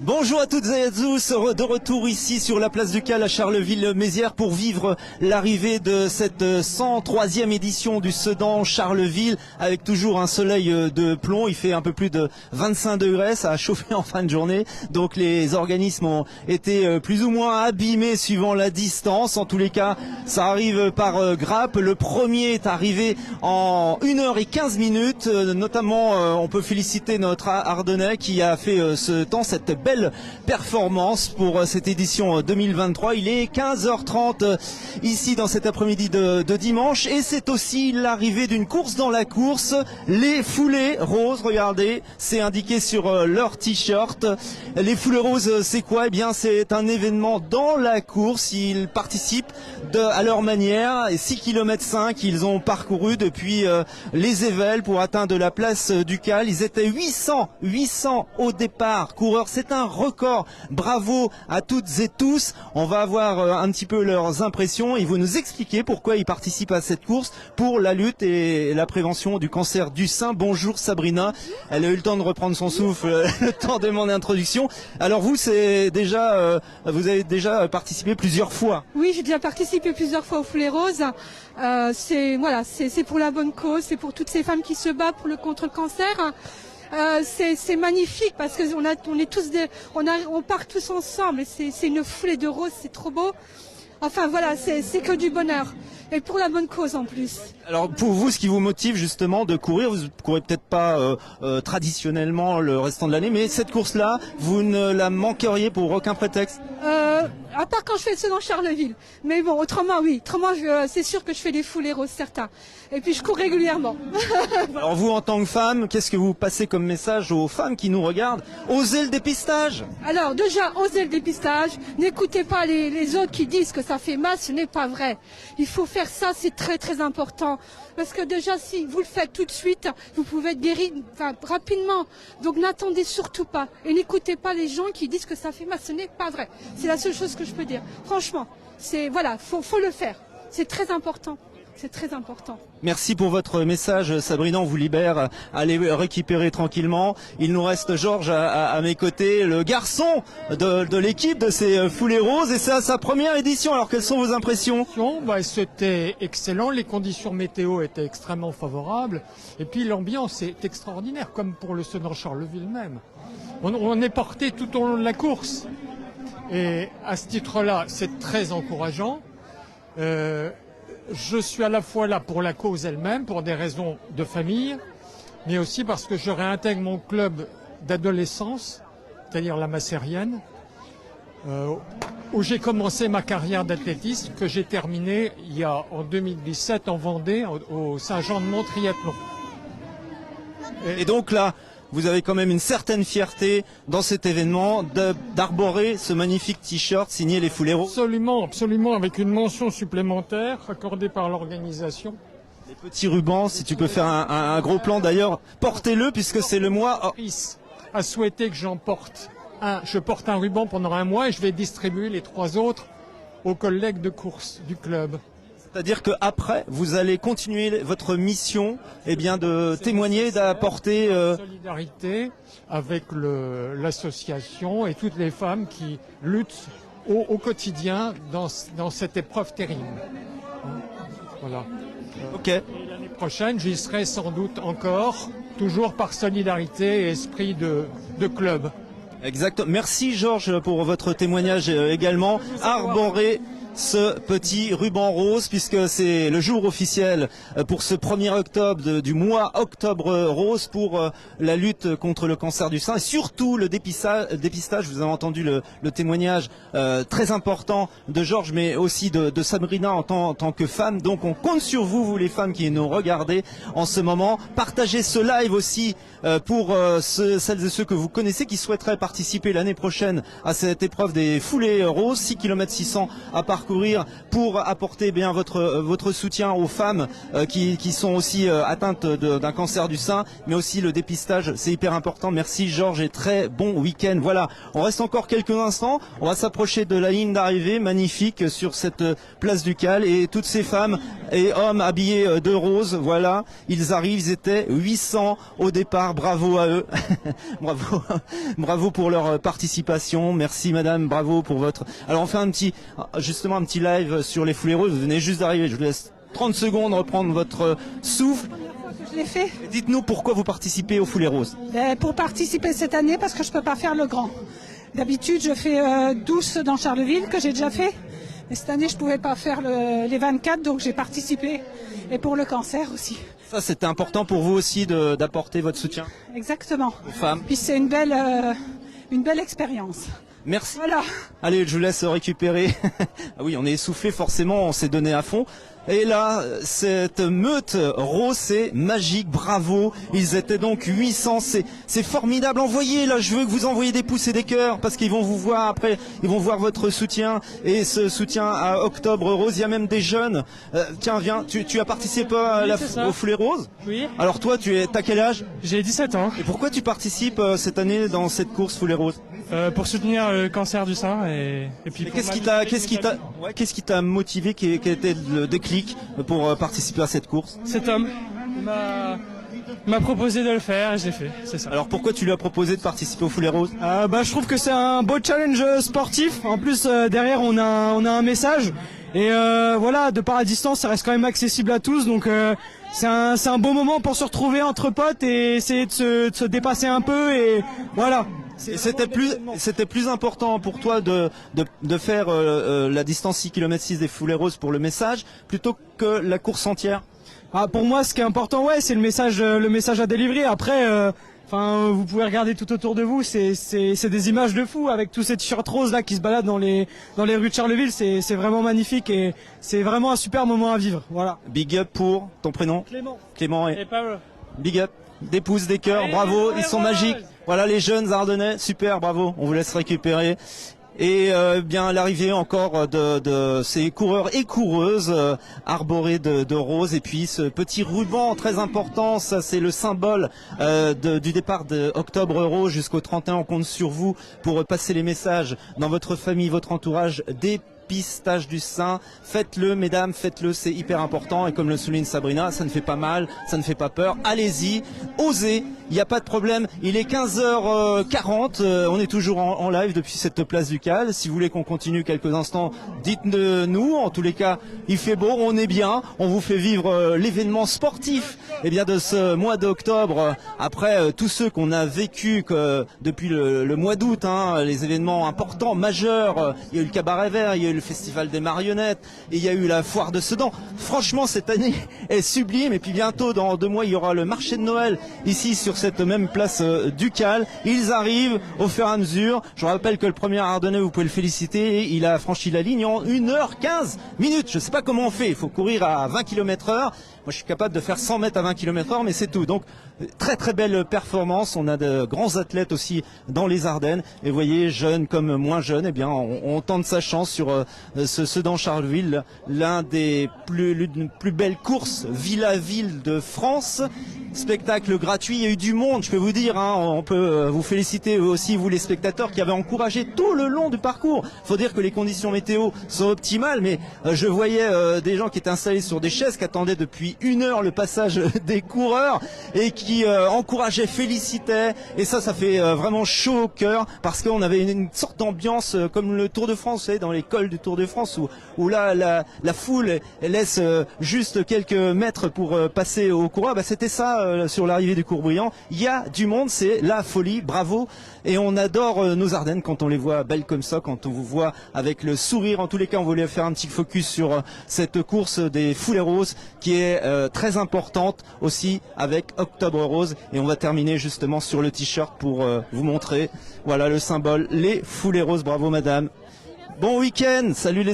Bonjour à toutes et à tous, de retour ici sur la place du Cal à Charleville-Mézières pour vivre l'arrivée de cette 103e édition du Sedan Charleville avec toujours un soleil de plomb. Il fait un peu plus de 25 degrés, ça a chauffé en fin de journée, donc les organismes ont été plus ou moins abîmés suivant la distance. En tous les cas, ça arrive par grappe. Le premier est arrivé en 1h15 minutes, notamment on peut féliciter notre Ardennais qui a fait ce temps, cette belle performance pour cette édition 2023. Il est 15h30 ici dans cet après-midi de dimanche et c'est aussi l'arrivée d'une course dans la course. Les foulées roses, regardez, c'est indiqué sur leur t-shirt. Les foulées roses, c'est quoi? Eh bien, c'est un événement dans la course. Ils participent à leur manière. Et 6 km 5, ils ont parcouru depuis les Évelles pour atteindre la place du Cal. Ils étaient 800 au départ coureurs. C'est un record. Bravo à toutes et tous. On va avoir un petit peu leurs impressions. Ils vont nous expliquer pourquoi ils participent à cette course pour la lutte et la prévention du cancer du sein. Bonjour Sabrina. Elle a eu le temps de reprendre son souffle le temps de mon introduction. Alors vous, c'est déjà, vous avez déjà participé plusieurs fois. Oui, j'ai déjà participé plusieurs fois aux Foulées Roses. C'est pour la bonne cause, c'est pour toutes ces femmes qui se battent contre le cancer. C'est magnifique parce que on part tous ensemble et c'est une foulée de roses, c'est trop beau. Enfin voilà, c'est que du bonheur et pour la bonne cause en plus. Alors pour vous, ce qui vous motive justement de courir, vous courez peut-être pas traditionnellement le restant de l'année, mais cette course-là, vous ne la manqueriez pour aucun prétexte? À part quand je fais le Sedan Charleville. Mais bon, autrement oui. Autrement, c'est sûr que je fais des foulées roses, certains. Et puis je cours régulièrement. Alors vous, en tant que femme, qu'est-ce que vous passez comme message aux femmes qui nous regardent? Osez le dépistage. Alors déjà, osez le dépistage. N'écoutez pas les autres qui disent que ça fait mal, ce n'est pas vrai. Il faut faire ça, c'est très très important. Parce que déjà, si vous le faites tout de suite, vous pouvez être guéri rapidement. Donc n'attendez surtout pas. Et n'écoutez pas les gens qui disent que ça fait mal, ce n'est pas vrai. C'est la seule chose que je peux dire. Franchement, faut le faire. C'est très important. C'est très important. Merci pour votre message, Sabrina. On vous libère. Allez récupérer tranquillement. Il nous reste Georges à mes côtés, le garçon de l'équipe de ces Foulées Roses. Et c'est à sa première édition. Alors, quelles sont vos impressions? C'était excellent. Les conditions météo étaient extrêmement favorables. Et puis, l'ambiance est extraordinaire, comme pour le Sedan Charleville même. On est porté tout au long de la course. Et à ce titre-là, c'est très encourageant. Je suis à la fois là pour la cause elle-même, pour des raisons de famille, mais aussi parce que je réintègre mon club d'adolescence, c'est-à-dire la Massérienne, où j'ai commencé ma carrière d'athlétisme, que j'ai terminée en 2017 en Vendée, au Saint-Jean-de-Mont-Triathlon. Et donc là, vous avez quand même une certaine fierté dans cet événement d'arborer ce magnifique t-shirt signé les Foulées Roses. Absolument, absolument, avec une mention supplémentaire accordée par l'organisation. Les petits rubans, si tu peux faire un gros plan d'ailleurs, portez-le puisque c'est le mois. Chris a souhaité que j'en porte un. Je porte un ruban pendant un mois et je vais distribuer les 3 autres aux collègues de course du club. C'est-à-dire qu'après, vous allez continuer votre mission de témoigner, d'apporter... solidarité avec l'association et toutes les femmes qui luttent au quotidien dans cette épreuve terrible. Voilà. Ok. Et l'année prochaine, j'y serai sans doute encore, toujours par solidarité et esprit de club. Exactement. Merci Georges pour votre témoignage également. Arborer ce petit ruban rose puisque c'est le jour officiel pour ce 1er octobre du mois Octobre Rose pour la lutte contre le cancer du sein et surtout le dépistage. Vous avez entendu le témoignage très important de Georges mais aussi de Sabrina en tant que femme. Donc on compte sur vous, vous les femmes qui nous regardez en ce moment. Partagez ce live aussi pour celles et ceux que vous connaissez qui souhaiteraient participer l'année prochaine à cette épreuve des Foulées Roses. 6 km 600 à parcourir parcourir pour apporter bien votre soutien aux femmes qui sont aussi atteintes d'un cancer du sein, mais aussi le dépistage, c'est hyper important. Merci Georges et très bon week-end. Voilà, on reste encore quelques instants, on va s'approcher de la ligne d'arrivée, magnifique sur cette place du Cal, et toutes ces femmes et hommes habillés de rose, voilà, ils arrivent, ils étaient 800 au départ, bravo à eux, bravo pour leur participation, merci madame, bravo pour votre... Alors on fait un petit live sur les foulées roses, vous venez juste d'arriver, je vous laisse 30 secondes reprendre votre souffle. Je l'ai fait. Dites-nous pourquoi vous participez aux foulées roses. Pour participer cette année parce que je peux pas faire le grand. D'habitude je fais 12 dans Charleville que j'ai déjà fait. Mais cette année je pouvais pas faire les 24 donc j'ai participé. Et pour le cancer aussi. Ça c'était important pour vous aussi d'apporter votre soutien. Exactement. Aux femmes. Puis c'est une belle expérience. Merci. Voilà. Allez, je vous laisse récupérer. Ah oui, on est essoufflé forcément, on s'est donné à fond. Et là, cette meute rose, c'est magique, bravo. Ils étaient donc 800, c'est formidable. Envoyez, là, je veux que vous envoyiez des pouces et des cœurs, parce qu'ils vont vous voir après, ils vont voir votre soutien, et ce soutien à Octobre Rose. Il y a même des jeunes. Tiens, viens, tu as participé aux foulées roses? Oui. Alors toi, t'as quel âge? J'ai 17 ans. Et pourquoi tu participes cette année dans cette course foulées roses? Pour soutenir le cancer du sein et puis. Qu'est-ce qui t'a motivé, quel était le déclic pour participer à cette course? Cet homme m'a proposé de le faire et je l'ai fait, c'est ça. Alors pourquoi tu lui as proposé de participer aux foulées roses? Je trouve que c'est un beau challenge sportif. En plus derrière on a un message et voilà, de par la distance ça reste quand même accessible à tous, donc c'est un beau moment pour se retrouver entre potes et essayer de se dépasser un peu et voilà. C'était plus important pour toi de faire la distance 6 km 6 des foulées roses pour le message plutôt que la course entière? Pour moi ce qui est important c'est le message à délivrer. Après vous pouvez regarder tout autour de vous, c'est des images de fou avec tous ces t-shirts roses là qui se baladent dans les rues de Charleville, c'est vraiment magnifique et c'est vraiment un super moment à vivre. Voilà. Big up pour ton prénom? Clément et Paul. Big up. Des pouces, des cœurs, bravo, ils sont magiques. Voilà les jeunes Ardennais, super, bravo, on vous laisse récupérer. Et bien l'arrivée encore de ces coureurs et coureuses arborés de roses, et puis ce petit ruban très important, ça c'est le symbole du départ de Octobre Rose jusqu'au 31. On compte sur vous pour passer les messages dans votre famille, votre entourage, dépistage du sein. Faites-le mesdames, faites-le, c'est hyper important, et comme le souligne Sabrina, ça ne fait pas mal, ça ne fait pas peur, allez-y, osez, il n'y a pas de problème. Il est 15h40, on est toujours en live depuis cette place du Cal. Si vous voulez qu'on continue quelques instants, dites-nous. En tous les cas, il fait beau, on est bien, on vous fait vivre l'événement sportif de ce mois d'octobre, après tous ceux qu'on a vécu depuis le mois d'août, les événements importants, majeurs. Il y a eu le cabaret vert, il y a eu le festival des marionnettes, et il y a eu la foire de Sedan. Franchement, cette année est sublime, et puis bientôt, dans 2 mois, il y aura le marché de Noël ici sur cette même place du Cal. Ils arrivent au fur et à mesure. Je rappelle que le premier Ardennais, vous pouvez le féliciter, il a franchi la ligne en 1h15 minutes. Je ne sais pas comment on fait, il faut courir à 20 km/h. Moi, je suis capable de faire 100 mètres à 20 km/h, mais c'est tout. Donc, très très belle performance. On a de grands athlètes aussi dans les Ardennes. Et vous voyez, jeunes comme moins jeunes, on tente sa chance sur ce Sedan-Charleville, l'une des plus belles courses ville à ville de France. Spectacle gratuit, il y a eu du monde, je peux vous dire, on peut vous féliciter aussi, vous les spectateurs qui avez encouragé tout le long du parcours. Il faut dire que les conditions météo sont optimales, mais je voyais des gens qui étaient installés sur des chaises, qui attendaient depuis 1 heure le passage des coureurs et qui encourageaient, félicitaient, et ça fait vraiment chaud au cœur, parce qu'on avait une sorte d'ambiance comme le Tour de France, vous savez, dans les cols du Tour de France, où là la foule laisse juste quelques mètres pour passer aux coureurs. C'était ça sur l'arrivée du Courbriand. Il y a du monde, c'est la folie, bravo, et on adore nos Ardennes quand on les voit belles comme ça, quand on vous voit avec le sourire. En tous les cas, on voulait faire un petit focus sur cette course des foulées roses qui est très importante aussi avec Octobre Rose, et on va terminer justement sur le t-shirt pour vous montrer, voilà le symbole, les foulées roses. Bravo madame, bon week-end, salut les